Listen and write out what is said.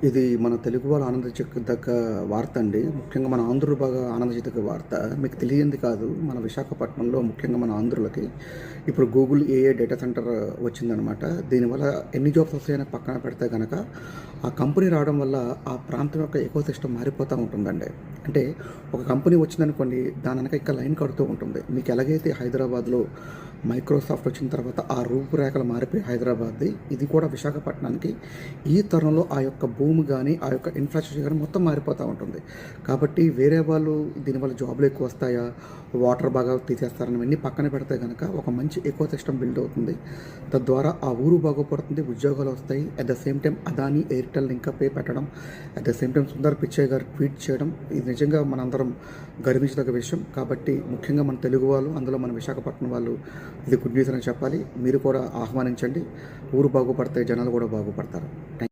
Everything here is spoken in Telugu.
ఇది మన తెలుగు వాళ్ళు ఆనందించదగ్గ వార్త అండి. ముఖ్యంగా మన ఆంధ్రులు బాగా ఆనందించదగ్గ వార్త. మీకు తెలియంది కాదు. మన విశాఖపట్నంలో ముఖ్యంగా మన ఆంధ్రులకి ఇప్పుడు గూగుల్ ఏఐ డేటా సెంటర్ వచ్చిందనమాట. దీనివల్ల ఎన్ని జాబ్స్ వస్తాయని పక్కన పెడితే గనక, ఆ కంపెనీ రావడం వల్ల ఆ ప్రాంతం యొక్క ఎకోసిస్టమ్ మారిపోతూ ఉంటుందండి. అంటే ఒక కంపెనీ వచ్చిందనుకోండి, దాని వెనక ఇంకా లైన్ కడుతూ ఉంటుంది. మీకు ఎలాగైతే హైదరాబాద్‌లో మైక్రోసాఫ్ట్ వచ్చిన తర్వాత ఆ రూపురేఖలు మారిపోయి హైదరాబాద్‌ది, ఇది కూడా విశాఖపట్నానికి ఈ తరుణంలో ఆ యొక్క భూమి గానీ, ఆ యొక్క ఇన్‌ఫ్రాస్ట్రక్చర్ గానీ మొత్తం మారిపోతా ఉంటుంది. కాబట్టి వేరే వాళ్ళు దీనివల్ల జాబ్‌లు ఎక్కువ వస్తాయా, వాటర్ బాగా తీసేస్తారని ఇవన్నీ పక్కన పెడితే గనక ఒక మంచి ఎకోసిస్టమ్ బిల్డ్ అవుతుంది. తద్వారా ఆ ఊరు బాగుపడుతుంది, ఉద్యోగాలు వస్తాయి. At the same time Adani, Airtel ఇంకా పే పెట్టడం, at the same time Sundar Pichai గారు ట్వీట్ చేయడం, ఇది నిజంగా మనందరం గర్వించదగ్గ విషయం. కాబట్టి ముఖ్యంగా మన తెలుగు వాళ్ళు, అందులో మన విశాఖపట్నం వాళ్ళు ఇది గుడ్ న్యూస్ అని చెప్పాలి. మీరు కూడా ఆహ్వానించండి. ఊరు బాగుపడితే జనాలు కూడా బాగుపడతారు.